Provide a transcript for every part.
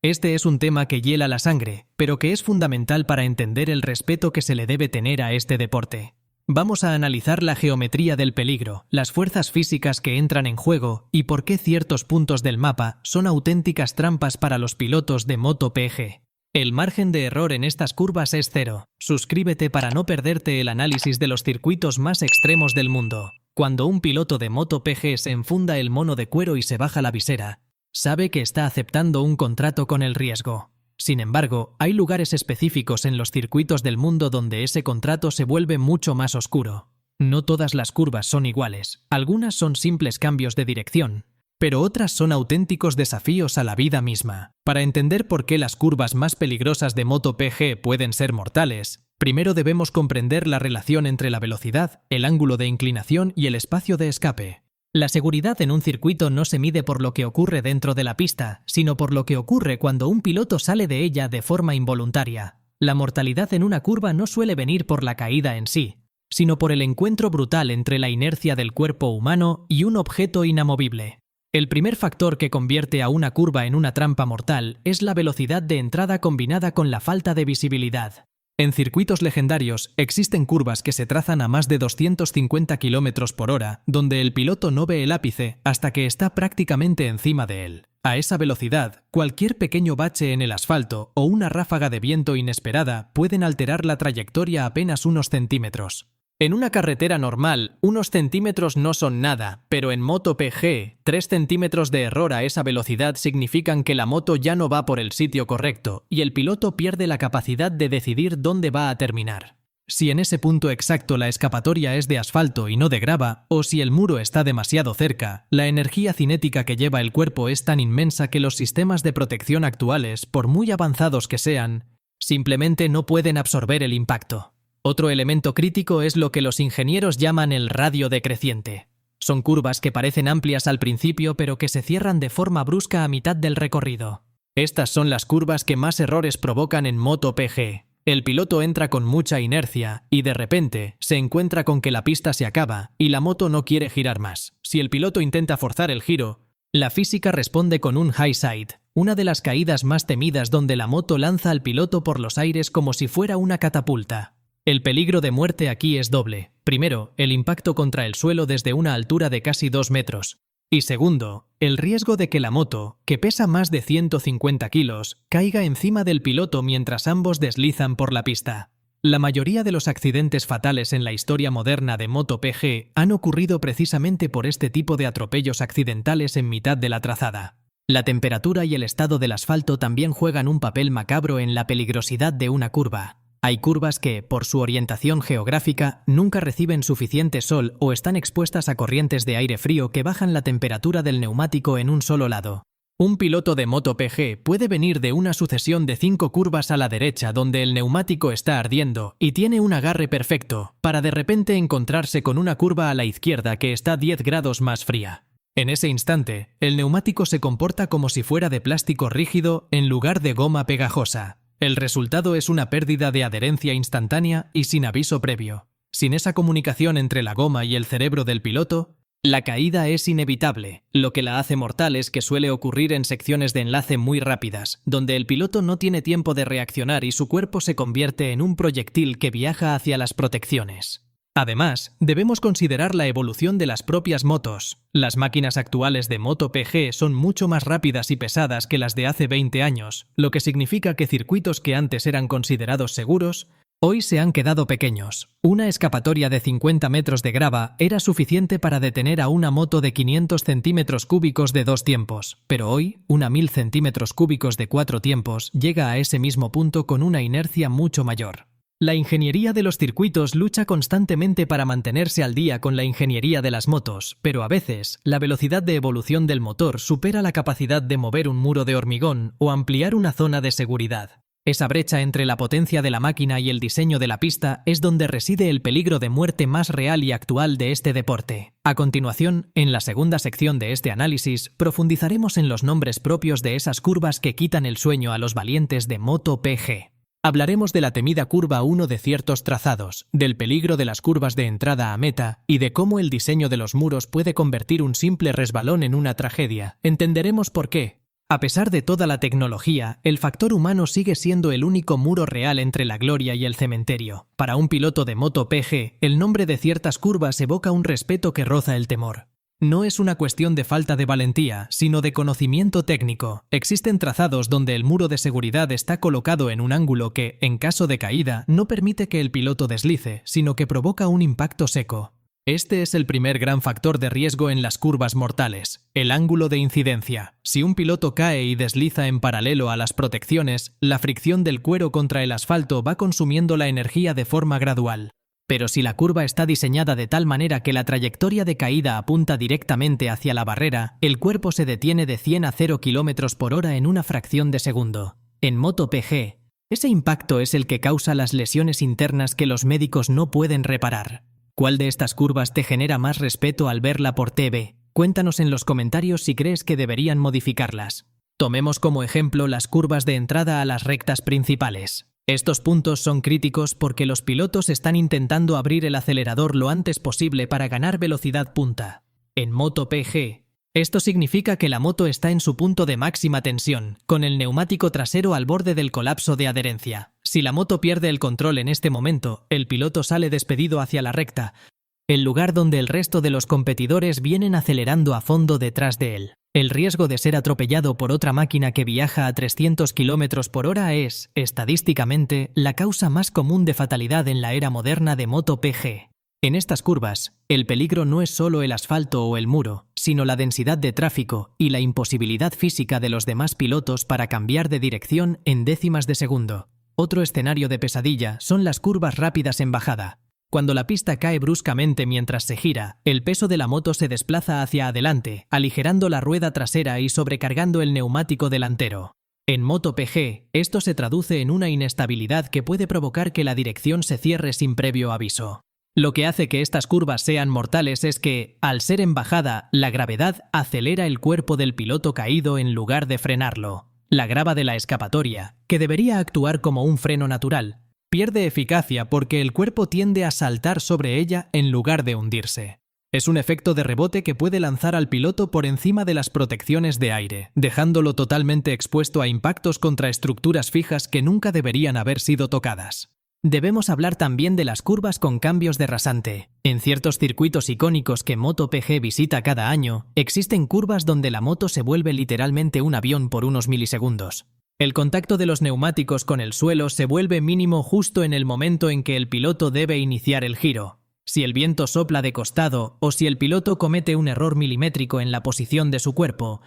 Este es un tema que hiela la sangre, pero que es fundamental para entender el respeto que se le debe tener a este deporte. Vamos a analizar la geometría del peligro, las fuerzas físicas que entran en juego y por qué ciertos puntos del mapa son auténticas trampas para los pilotos de MotoPG. El margen de error en estas curvas es cero. Suscríbete para no perderte el análisis de los circuitos más extremos del mundo. Cuando un piloto de MotoPG se enfunda el mono de cuero y se baja la visera, sabe que está aceptando un contrato con el riesgo. Sin embargo, hay lugares específicos en los circuitos del mundo donde ese contrato se vuelve mucho más oscuro. No todas las curvas son iguales, algunas son simples cambios de dirección, pero otras son auténticos desafíos a la vida misma. Para entender por qué las curvas más peligrosas de MotoPG pueden ser mortales, primero debemos comprender la relación entre la velocidad, el ángulo de inclinación y el espacio de escape. La seguridad en un circuito no se mide por lo que ocurre dentro de la pista, sino por lo que ocurre cuando un piloto sale de ella de forma involuntaria. La mortalidad en una curva no suele venir por la caída en sí, sino por el encuentro brutal entre la inercia del cuerpo humano y un objeto inamovible. El primer factor que convierte a una curva en una trampa mortal es la velocidad de entrada combinada con la falta de visibilidad. En circuitos legendarios existen curvas que se trazan a más de 250 km por hora, donde el piloto no ve el ápice hasta que está prácticamente encima de él. A esa velocidad, cualquier pequeño bache en el asfalto o una ráfaga de viento inesperada pueden alterar la trayectoria apenas unos centímetros. En una carretera normal, unos centímetros no son nada, pero en MotoPG, 3 centímetros de error a esa velocidad significan que la moto ya no va por el sitio correcto y el piloto pierde la capacidad de decidir dónde va a terminar. Si en ese punto exacto la escapatoria es de asfalto y no de grava, o si el muro está demasiado cerca, la energía cinética que lleva el cuerpo es tan inmensa que los sistemas de protección actuales, por muy avanzados que sean, simplemente no pueden absorber el impacto. Otro elemento crítico es lo que los ingenieros llaman el radio decreciente. Son curvas que parecen amplias al principio pero que se cierran de forma brusca a mitad del recorrido. Estas son las curvas que más errores provocan en MotoPG. El piloto entra con mucha inercia y de repente se encuentra con que la pista se acaba y la moto no quiere girar más. Si el piloto intenta forzar el giro, la física responde con un high side, una de las caídas más temidas donde la moto lanza al piloto por los aires como si fuera una catapulta. El peligro de muerte aquí es doble. Primero, el impacto contra el suelo desde una altura de casi 2 metros. Y segundo, el riesgo de que la moto, que pesa más de 150 kilos, caiga encima del piloto mientras ambos deslizan por la pista. La mayoría de los accidentes fatales en la historia moderna de MotoPG han ocurrido precisamente por este tipo de atropellos accidentales en mitad de la trazada. La temperatura y el estado del asfalto también juegan un papel macabro en la peligrosidad de una curva. Hay curvas que, por su orientación geográfica, nunca reciben suficiente sol o están expuestas a corrientes de aire frío que bajan la temperatura del neumático en un solo lado. Un piloto de MotoPG puede venir de una sucesión de 5 curvas a la derecha donde el neumático está ardiendo y tiene un agarre perfecto, para de repente encontrarse con una curva a la izquierda que está 10 grados más fría. En ese instante, el neumático se comporta como si fuera de plástico rígido en lugar de goma pegajosa. El resultado es una pérdida de adherencia instantánea y sin aviso previo. Sin esa comunicación entre la goma y el cerebro del piloto, la caída es inevitable. Lo que la hace mortal es que suele ocurrir en secciones de enlace muy rápidas, donde el piloto no tiene tiempo de reaccionar y su cuerpo se convierte en un proyectil que viaja hacia las protecciones. Además, debemos considerar la evolución de las propias motos. Las máquinas actuales de MotoPG son mucho más rápidas y pesadas que las de hace 20 años, lo que significa que circuitos que antes eran considerados seguros, hoy se han quedado pequeños. Una escapatoria de 50 metros de grava era suficiente para detener a una moto de 500 centímetros cúbicos de 2 tiempos, pero hoy, una 1000 centímetros cúbicos de 4 tiempos llega a ese mismo punto con una inercia mucho mayor. La ingeniería de los circuitos lucha constantemente para mantenerse al día con la ingeniería de las motos, pero a veces la velocidad de evolución del motor supera la capacidad de mover un muro de hormigón o ampliar una zona de seguridad. Esa brecha entre la potencia de la máquina y el diseño de la pista es donde reside el peligro de muerte más real y actual de este deporte. A continuación, en la segunda sección de este análisis, profundizaremos en los nombres propios de esas curvas que quitan el sueño a los valientes de MotoPG. Hablaremos de la temida curva 1 de ciertos trazados, del peligro de las curvas de entrada a meta y de cómo el diseño de los muros puede convertir un simple resbalón en una tragedia. Entenderemos por qué. A pesar de toda la tecnología, el factor humano sigue siendo el único muro real entre la gloria y el cementerio. Para un piloto de MotoGP, el nombre de ciertas curvas evoca un respeto que roza el temor. No es una cuestión de falta de valentía, sino de conocimiento técnico. Existen trazados donde el muro de seguridad está colocado en un ángulo que, en caso de caída, no permite que el piloto deslice, sino que provoca un impacto seco. Este es el primer gran factor de riesgo en las curvas mortales, el ángulo de incidencia. Si un piloto cae y desliza en paralelo a las protecciones, la fricción del cuero contra el asfalto va consumiendo la energía de forma gradual. Pero si la curva está diseñada de tal manera que la trayectoria de caída apunta directamente hacia la barrera, el cuerpo se detiene de 100 a 0 km/h en una fracción de segundo. En MotoGP, ese impacto es el que causa las lesiones internas que los médicos no pueden reparar. ¿Cuál de estas curvas te genera más respeto al verla por TV? Cuéntanos en los comentarios si crees que deberían modificarlas. Tomemos como ejemplo las curvas de entrada a las rectas principales. Estos puntos son críticos porque los pilotos están intentando abrir el acelerador lo antes posible para ganar velocidad punta. En MotoGP, esto significa que la moto está en su punto de máxima tensión, con el neumático trasero al borde del colapso de adherencia. Si la moto pierde el control en este momento, el piloto sale despedido hacia la recta, el lugar donde el resto de los competidores vienen acelerando a fondo detrás de él. El riesgo de ser atropellado por otra máquina que viaja a 300 km/h es, estadísticamente, la causa más común de fatalidad en la era moderna de MotoGP. En estas curvas, el peligro no es solo el asfalto o el muro, sino la densidad de tráfico y la imposibilidad física de los demás pilotos para cambiar de dirección en décimas de segundo. Otro escenario de pesadilla son las curvas rápidas en bajada. Cuando la pista cae bruscamente mientras se gira, el peso de la moto se desplaza hacia adelante, aligerando la rueda trasera y sobrecargando el neumático delantero. En MotoGP, esto se traduce en una inestabilidad que puede provocar que la dirección se cierre sin previo aviso. Lo que hace que estas curvas sean mortales es que, al ser en bajada, la gravedad acelera el cuerpo del piloto caído en lugar de frenarlo. La grava de la escapatoria, que debería actuar como un freno natural, pierde eficacia porque el cuerpo tiende a saltar sobre ella en lugar de hundirse. Es un efecto de rebote que puede lanzar al piloto por encima de las protecciones de aire, dejándolo totalmente expuesto a impactos contra estructuras fijas que nunca deberían haber sido tocadas. Debemos hablar también de las curvas con cambios de rasante. En ciertos circuitos icónicos que MotoGP visita cada año, existen curvas donde la moto se vuelve literalmente un avión por unos milisegundos. El contacto de los neumáticos con el suelo se vuelve mínimo justo en el momento en que el piloto debe iniciar el giro. Si el viento sopla de costado o si el piloto comete un error milimétrico en la posición de su cuerpo,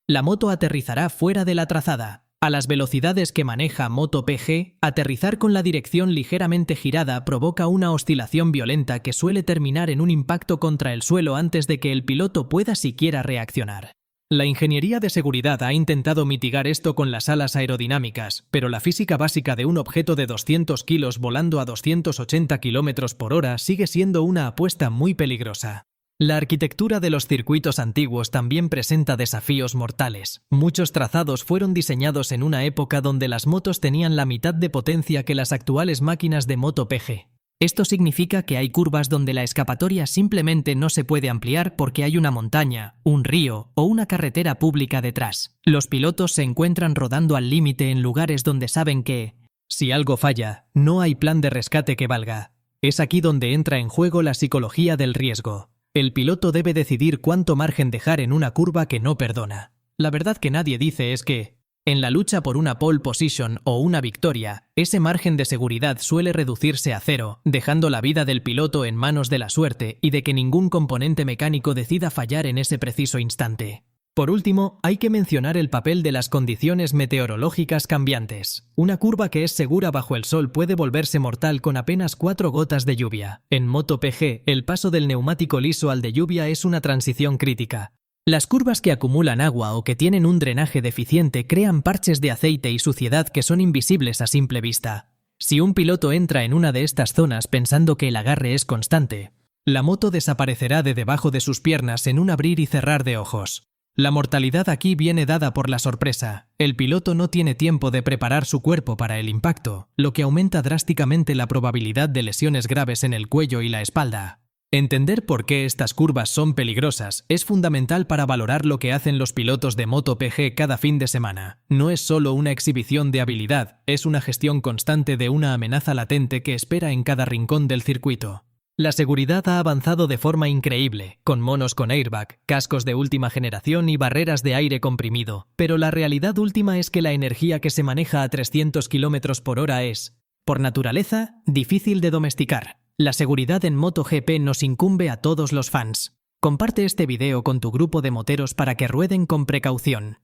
la moto aterrizará fuera de la trazada. A las velocidades que maneja MotoGP, aterrizar con la dirección ligeramente girada provoca una oscilación violenta que suele terminar en un impacto contra el suelo antes de que el piloto pueda siquiera reaccionar. La ingeniería de seguridad ha intentado mitigar esto con las alas aerodinámicas, pero la física básica de un objeto de 200 kilos volando a 280 km/h sigue siendo una apuesta muy peligrosa. La arquitectura de los circuitos antiguos también presenta desafíos mortales. Muchos trazados fueron diseñados en una época donde las motos tenían la mitad de potencia que las actuales máquinas de MotoGP. Esto significa que hay curvas donde la escapatoria simplemente no se puede ampliar porque hay una montaña, un río o una carretera pública detrás. Los pilotos se encuentran rodando al límite en lugares donde saben que, si algo falla, no hay plan de rescate que valga. Es aquí donde entra en juego la psicología del riesgo. El piloto debe decidir cuánto margen dejar en una curva que no perdona. La verdad que nadie dice es que, en la lucha por una pole position o una victoria, ese margen de seguridad suele reducirse a cero, dejando la vida del piloto en manos de la suerte y de que ningún componente mecánico decida fallar en ese preciso instante. Por último, hay que mencionar el papel de las condiciones meteorológicas cambiantes. Una curva que es segura bajo el sol puede volverse mortal con apenas 4 gotas de lluvia. En MotoGP, el paso del neumático liso al de lluvia es una transición crítica. Las curvas que acumulan agua o que tienen un drenaje deficiente crean parches de aceite y suciedad que son invisibles a simple vista. Si un piloto entra en una de estas zonas pensando que el agarre es constante, la moto desaparecerá de debajo de sus piernas en un abrir y cerrar de ojos. La mortalidad aquí viene dada por la sorpresa. El piloto no tiene tiempo de preparar su cuerpo para el impacto, lo que aumenta drásticamente la probabilidad de lesiones graves en el cuello y la espalda. Entender por qué estas curvas son peligrosas es fundamental para valorar lo que hacen los pilotos de MotoPG cada fin de semana. No es solo una exhibición de habilidad, es una gestión constante de una amenaza latente que espera en cada rincón del circuito. La seguridad ha avanzado de forma increíble, con monos con airbag, cascos de última generación y barreras de aire comprimido, pero la realidad última es que la energía que se maneja a 300 km por hora es, por naturaleza, difícil de domesticar. La seguridad en MotoGP nos incumbe a todos los fans. Comparte este video con tu grupo de moteros para que rueden con precaución.